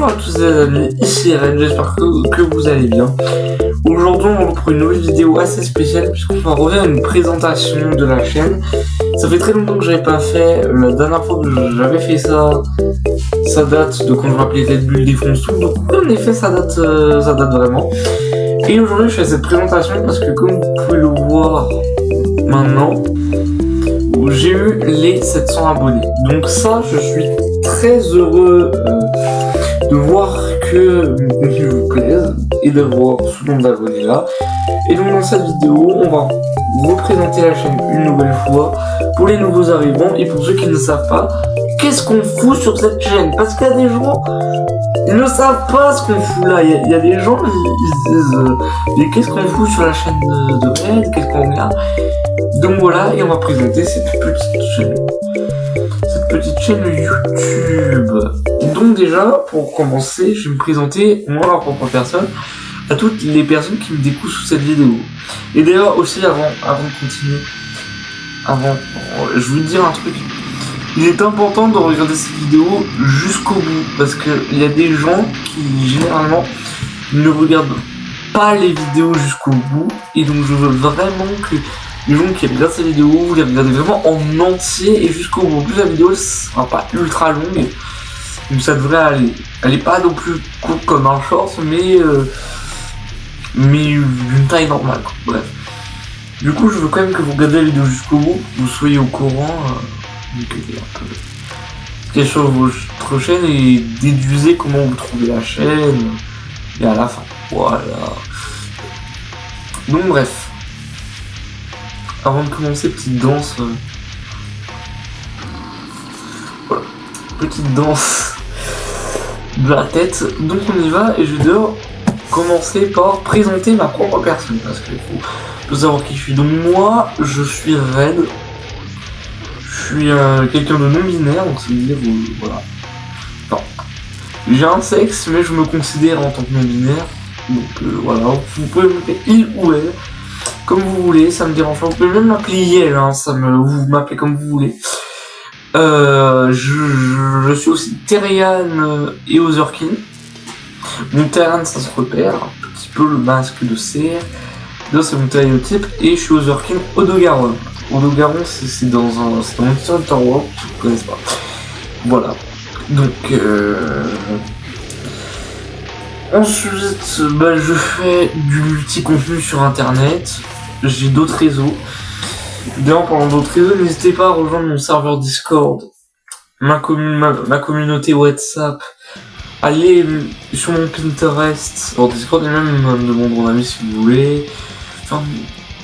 Bonjour à tous les amis, ici Ren, j'espère que vous allez bien. Aujourd'hui on retrouve une nouvelle vidéo assez spéciale puisqu'on va revenir à une présentation de la chaîne. Ça fait très longtemps que j'avais pas fait, la dernière fois que j'avais fait ça date de quand je m'appelais Red Bull Défonce tout, donc en effet ça date vraiment. Et aujourd'hui je fais cette présentation parce que comme vous pouvez le voir maintenant, j'ai eu les 700 abonnés. Donc ça, je suis très heureux de voir que mon contenu vous plaise et d'avoir ce nombre d'abonnés là. Et donc dans cette vidéo, on va représenter la chaîne une nouvelle fois pour les nouveaux arrivants et pour ceux qui ne savent pas, qu'est-ce qu'on fout sur cette chaîne? Parce qu'il y a des gens, ils ne savent pas ce qu'on fout là. Il y a des gens, ils se disent mais qu'est-ce qu'on fout sur la chaîne de Red? Qu'est-ce qu'on regarde? Donc voilà, et on va présenter cette petite chaîne YouTube. Donc déjà, pour commencer, je vais me présenter, moi, ma propre personne, à toutes les personnes qui me découvrent sous cette vidéo. Et d'ailleurs, aussi, avant de continuer, je vais vous dire un truc. Il est important de regarder cette vidéo jusqu'au bout, parce qu'il y a des gens qui, généralement, ne regardent pas les vidéos jusqu'au bout, et donc je veux vraiment que les gens qui regardent cette vidéo, vous les regardez vraiment en entier et jusqu'au bout. En plus, la vidéo ne sera pas ultra longue, donc ça devrait aller. Elle n'est pas non plus courte comme un short, mais d'une taille normale, quoi. Bref. Du coup, je veux quand même que vous regardez la vidéo jusqu'au bout, que vous soyez au courant ce qu'il y a sur votre chaîne et déduisez comment vous trouvez la chaîne et à la fin. Voilà. Donc bref. Avant de commencer, petite danse. Voilà. Petite danse de la tête. Donc on y va et je dois commencer par présenter ma propre personne. Parce qu'il faut savoir qui je suis. Donc moi, je suis Red. Je suis quelqu'un de non-binaire, donc ça veut dire voilà. Enfin, j'ai un sexe, mais je me considère en tant que non-binaire. Donc voilà, vous pouvez m'appeler il ou elle. Comme vous voulez, ça me dérange pas. Vous pouvez même m'appeler Yel, hein, vous m'appelez comme vous voulez. Je suis aussi Terrian et Otherkin. Mon Terrian, ça se repère, un petit peu le masque de CR. Là, c'est mon stéréotype. Et je suis Otherkin Odogaron. Odogaron, c'est dans un Star Wars, si vous ne connaissez pas. Voilà. Donc, ensuite, je fais du multi-contenu sur internet. J'ai d'autres réseaux. D'ailleurs, parlant d'autres réseaux, n'hésitez pas à rejoindre mon serveur Discord, ma communauté WhatsApp. Allez sur mon Pinterest, sur Discord, et même me demander mon ami si vous voulez. Enfin,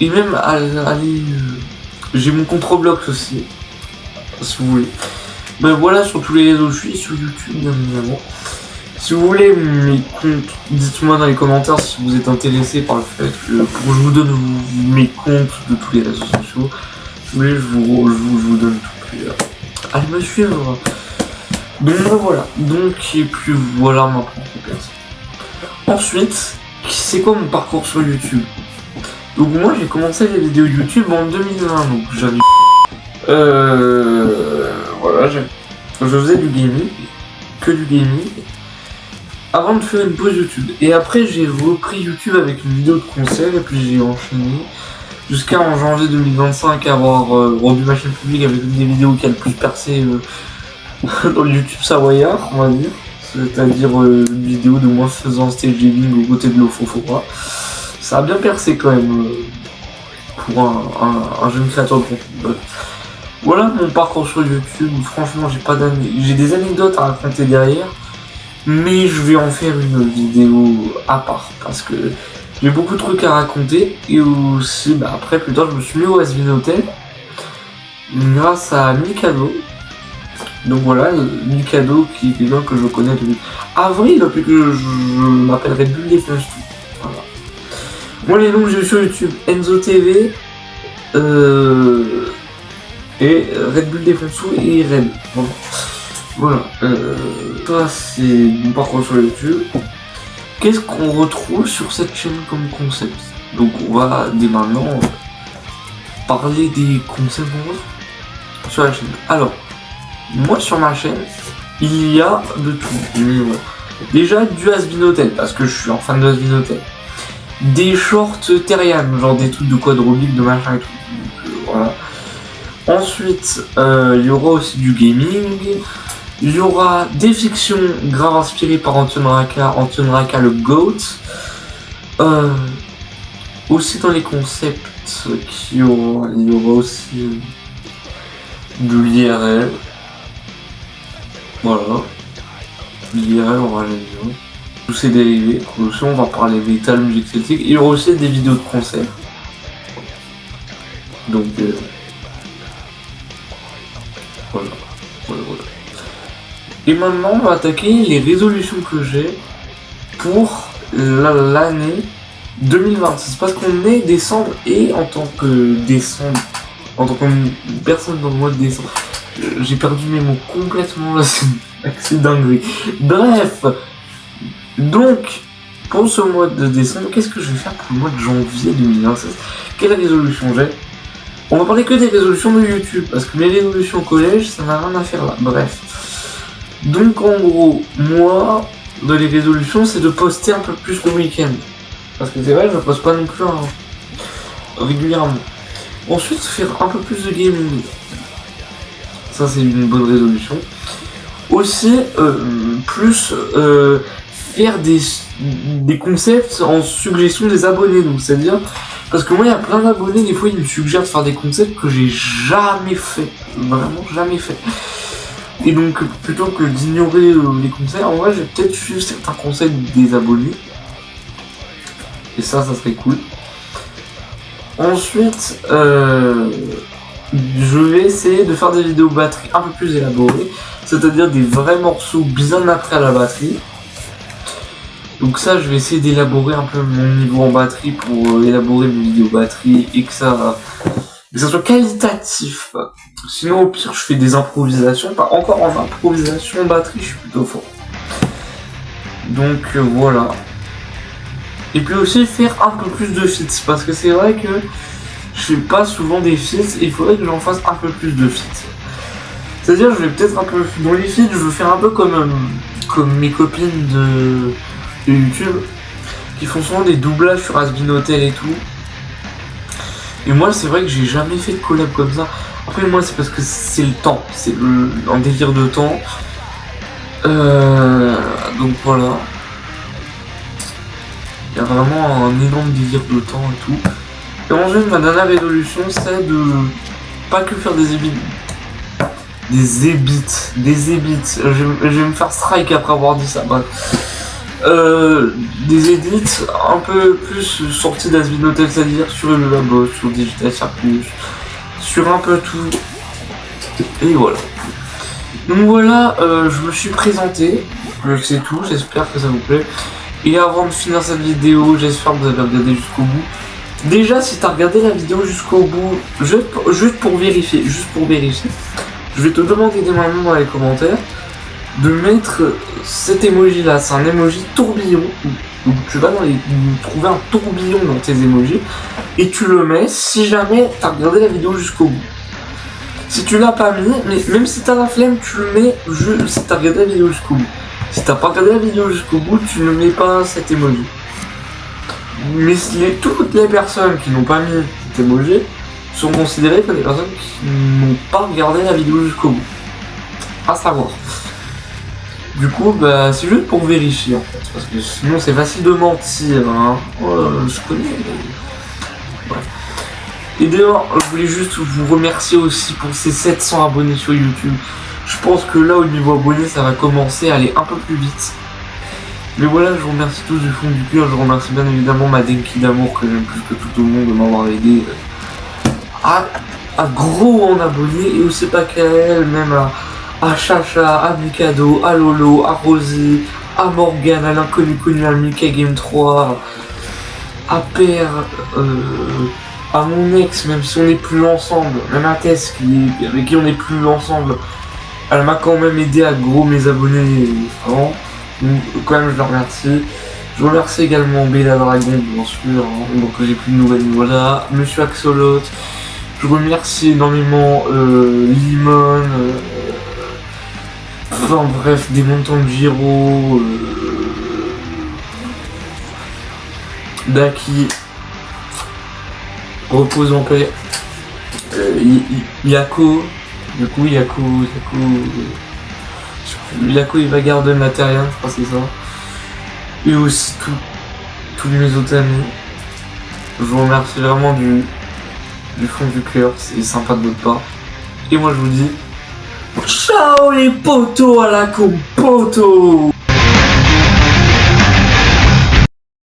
et même allez. J'ai mon compte Roblox aussi, si vous voulez. Voilà, sur tous les réseaux, je suis sur YouTube, bien évidemment. Si vous voulez mes comptes, dites-moi dans les commentaires si vous êtes intéressé par le fait que je vous donne mes comptes de tous les réseaux sociaux. Si vous voulez, je vous donne tout. Puis, allez me suivre. Donc voilà. Donc et puis voilà ma propre personne. Ensuite, c'est quoi mon parcours sur YouTube? Donc moi j'ai commencé les vidéos YouTube en 2020. Donc j'avais voilà, je faisais du gaming, que du gaming. Avant de faire une pause YouTube. Et après j'ai repris YouTube avec une vidéo de concert et puis j'ai enchaîné jusqu'à en janvier 2025 avoir rendu ma chaîne publique avec une des vidéos qui a le plus percé dans le YouTube savoyard, on va dire. C'est-à-dire une vidéo de moi faisant un stage gaming aux côtés de l'Ofofora. Ça a bien percé quand même pour un jeune créateur de contenu. Voilà mon parcours sur YouTube. Franchement j'ai des anecdotes à raconter derrière. Mais je vais en faire une vidéo à part parce que j'ai beaucoup de trucs à raconter et aussi après plus tard je me suis mis au Asvin Hotel grâce à Mikado. Donc voilà, Mikado qui est quelqu'un que je connais depuis avril, depuis que je m'appelle Red Bull Défonce tout. Voilà. Moi les noms que j'ai eu sur YouTube, Enzo TV et Red Bull Défonce tout et Red. Voilà, ça c'est mon parcours sur YouTube. Qu'est-ce qu'on retrouve sur cette chaîne comme concept? Donc on va dès maintenant parler des concepts qu'on retrouve sur la chaîne. Alors, moi sur ma chaîne, il y a de tout. Déjà du Has-Been Hotel, parce que je suis un fan de Has-Been Hotel. Des shorts Terrian, genre des trucs de quadrolique, de machin et tout. Donc, voilà. Ensuite, il y aura aussi du gaming. Il y aura des fictions grave inspirées par Anton Raka le GOAT. Aussi dans les concepts, il y aura aussi de l'IRL. Voilà. L'IRL, on va aller bien. Tous ces dérivés. Aussi, on va parler métal, musique celtique. Il y aura aussi des vidéos de concert. Donc, voilà. Et maintenant, on va attaquer les résolutions que j'ai pour l'année 2026. Parce qu'on est décembre et en tant que personne dans le mois de décembre, j'ai perdu mes mots complètement là, c'est dingue. Bref, donc pour ce mois de décembre, qu'est-ce que je vais faire pour le mois de janvier 2026? Quelle résolution j'ai? On va parler que des résolutions de YouTube, parce que mes résolutions au collège, ça n'a rien à faire là. Bref. Donc en gros, moi, dans les résolutions, c'est de poster un peu plus le week-end. Parce que c'est vrai, je poste pas non plus régulièrement. Ensuite, faire un peu plus de gaming. Ça, c'est une bonne résolution. Aussi, faire des concepts en suggestion des abonnés. Donc, c'est-à-dire, parce que moi, il y a plein d'abonnés, des fois, ils me suggèrent de faire des concepts que j'ai jamais fait. Vraiment jamais fait. Et donc, plutôt que d'ignorer les conseils, en vrai, je vais peut-être suivre certains conseils des abonnés. Et ça serait cool. Ensuite, je vais essayer de faire des vidéos batterie un peu plus élaborées, c'est-à-dire des vrais morceaux bien après la batterie. Donc ça, je vais essayer d'élaborer un peu mon niveau en batterie pour élaborer mes vidéos batterie et que ça soit qualitatif. Sinon, au pire, je fais des improvisations. Pas encore en improvisation batterie, je suis plutôt fort. Donc voilà. Et puis aussi faire un peu plus de feats, parce que c'est vrai que je fais pas souvent des feats et il faudrait que j'en fasse un peu plus de feats. C'est-à-dire, je vais peut-être un peu dans les feats, je veux faire un peu comme mes copines de YouTube qui font souvent des doublages sur Has-Been Hotel et tout. Et moi, c'est vrai que j'ai jamais fait de collab comme ça. Après, moi, c'est parce que c'est le temps, c'est un délire de temps. Donc voilà. Il y a vraiment un énorme désir de temps et tout. Et ensuite, ma dernière résolution, c'est de pas que faire des ébits. Des ébits. Je vais me faire strike après avoir dit ça. Bref. Des edits un peu plus sortis d'Has-Been Hotel, c'est-à-dire sur le labo, sur Digital Circus, sur un peu tout. Et voilà. Donc voilà, je me suis présenté. C'est tout, j'espère que ça vous plaît. Et avant de finir cette vidéo, j'espère que vous avez regardé jusqu'au bout. Déjà, si tu as regardé la vidéo jusqu'au bout, juste pour vérifier, je vais te demander dès maintenant dans les commentaires de mettre cet emoji là. C'est un emoji tourbillon. Donc tu vas trouver un tourbillon dans tes emojis et tu le mets si jamais tu as regardé la vidéo jusqu'au bout. Si tu l'as pas mis, mais même si tu as la flemme, tu le mets si tu as regardé la vidéo jusqu'au bout. Si t'as pas regardé la vidéo jusqu'au bout, tu ne mets pas cet emoji. Mais toutes les personnes qui n'ont pas mis cet emoji sont considérées comme des personnes qui n'ont pas regardé la vidéo jusqu'au bout. À savoir. Du coup, bah, c'est juste pour vérifier en fait, parce que sinon c'est facile de mentir. Hein. Je connais. Ouais. Et d'ailleurs, je voulais juste vous remercier aussi pour ces 700 abonnés sur YouTube. Je pense que là, au niveau abonné, ça va commencer à aller un peu plus vite. Mais voilà, je vous remercie tous du fond du cœur. Je remercie bien évidemment ma Denki d'amour que j'aime plus que tout au monde de m'avoir aidé à gros en abonnés. Et aussi pas qu'à elle, même à Chacha, à Mikado, à Lolo, à Rosie, à Morgan, à l'inconnu connu, à Mika Game 3, à Père, à mon ex, même si on n'est plus ensemble, même à Tess avec qui on n'est plus ensemble. Elle m'a quand même aidé à gros mes abonnés avant. Donc quand même je la remercie. Je remercie également Bella Dragon bien sûr, hein, donc j'ai plus de nouvelles, voilà. Monsieur Axolot. Je remercie énormément Limon. Enfin bref, des montants de Giro. Daki, repose en paix. Yako, du coup Yako il va garder le matériel, je crois que c'est ça. Et aussi tous mes autres amis. Je vous remercie vraiment du fond du cœur, c'est sympa de votre part. Et moi je vous dis ciao les potos à la compoto.